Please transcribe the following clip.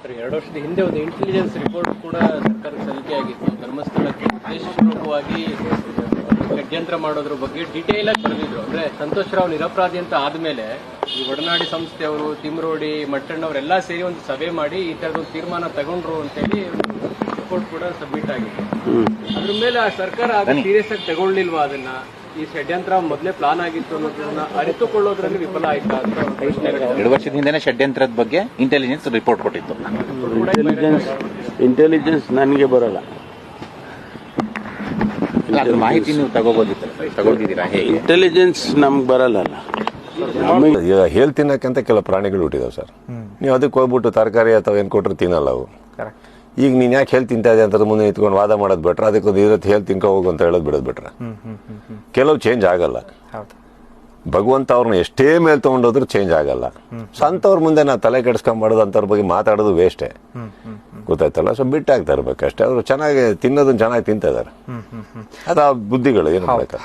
2 ವರ್ಷದ ಹಿಂದೆ ಒಂದು ಇಂಟೆಲಿಜೆನ್ಸ್ ರಿಪೋರ್ಟ್ ಕೂಡ ಸರ್ಕಾರಕ್ಕೆ ಸಲ್ಲಿಕೆ ಆಗಿತ್ತು. ಧರ್ಮಸ್ಥಳಕ್ಕೆ ಉದ್ದೇಶಪೂರ್ವಕವಾಗಿ ಷಡ್ಯಂತ್ರ ಮಾಡೋದ್ರ ಬಗ್ಗೆ ಡೀಟೇಲ್ ಆಗಿ ಬರೆದಿದ್ರು. ಅಂದ್ರೆ ಸಂತೋಷ್ ರಾವ್ ನಿರಪರಾಧಿ ಅಂತ ಆದ್ಮೇಲೆ ಈ ಒಡನಾಡಿ ಸಂಸ್ಥೆಯವರು, ತಿಮ್ರೋಡಿ, ಮಟ್ಟಣ್ಣವರೆಲ್ಲ ಸೇರಿ ಒಂದು ಸಭೆ ಮಾಡಿ ಈ ತರದ ಒಂದು ತೀರ್ಮಾನ ತಗೊಂಡ್ರು ಅಂತೇಳಿ ರಿಪೋರ್ಟ್ ಕೂಡ ಸಬ್ಮಿಟ್ ಆಗಿದೆ. ಅದ್ರ ಮೇಲೆ ಆ ಸರ್ಕಾರ ಸೀರಿಯಸ್ ಆಗಿ ತಗೊಳ್ಳಿಲ್ವಾ ಅದನ್ನ? ಈ ಷಡ್ಯಂತ್ರ ಮೊದಲೇ ಪ್ಲಾನ್ ಆಗಿತ್ತು ಅನ್ನೋದನ್ನ ಅರಿತುಕೊಳ್ಳೋದ್ರಲ್ಲಿ ವಿಫಲ ಆಯ್ತಾ ಅಂತ ಪ್ರಶ್ನೆ. 2 ವರ್ಷದ ಹಿಂದೆನೇ ಷಡ್ಯಂತ್ರದ ಬಗ್ಗೆ ಇಂಟೆಲಿಜೆನ್ಸ್ ರಿಪೋರ್ಟ್ ಕೊಟ್ಟಿತ್ತು. ಇಂಟೆಲಿಜೆನ್ಸ್ ನನಗೆ ಬರಲ್ಲ. ಅದ್ರ ಮಾಹಿತಿ ನೀವು ತಗೊಂಡಿದ್ದೀರಾ? ಇಂಟೆಲಿಜೆನ್ಸ್ ನಮ್ಗೆ ಬರಲ್ಲ. ಈಗ ಹೇಲ್ ತಿನ್ನಕ್ಕಂತ ಕೆಲವು ಪ್ರಾಣಿಗಳು ಹುಟ್ಟಿದಾವೆ ಸರ್. ನೀವು ಅದಕ್ಕೆ ಹೋಗ್ಬಿಟ್ಟು ತರಕಾರಿ ಅಥವಾ ಏನ್ ಕೊಟ್ಟರು ತಿನ್ನಲ್ಲ ಅವು. ಈಗ ನೀನ್ ಯಾಕೆ ಹೇಲ್ ತಿಂತಾ ಇದೆ ಅಂತ ಮುಂದೆ ನಿಂತ್ಕೊಂಡು ವಾದ ಮಾಡೋದ್ ಬೆಟ್ರ, ಅದಕ್ಕೊಂದು ಇರತ್ತೆ ಹೇಲ್ ತಿನ್ಕೊ ಹೋಗು ಅಂತ ಹೇಳೋದು ಬಿಡೋದ್ ಬಿಟ್ರ ಕೆಲವು ಚೇಂಜ್ ಆಗಲ್ಲ. ಭಗವಂತ ಅವ್ರನ್ನ ಎಷ್ಟೇ ಮೇಲೆ ತಗೊಂಡೋದ್ರು ಚೇಂಜ್ ಆಗಲ್ಲ. ಸಂತವ್ರ ಮುಂದೆ ನಾವು ತಲೆ ಕೆಡಿಸ್ಕೊಂಬಾರ್ದು, ಅಂತವ್ರ ಬಗ್ಗೆ ಮಾತಾಡೋದು ವೇಸ್ಟೇ. ಗೊತ್ತಾಯ್ತಲ್ಲ? ಸೊ ಬಿಟ್ಟಾಗ್ತಾ ಇರ್ಬೇಕಷ್ಟೇ. ಅವರು ಚೆನ್ನಾಗಿ ತಿನ್ನೋದನ್ನ ಚೆನ್ನಾಗಿ ತಿಂತಾ ಇದಾರೆ. ಅದು ಆ ಬುದ್ಧಿಗಳು ಏನು ಮಾಡ್ಬೇಕು.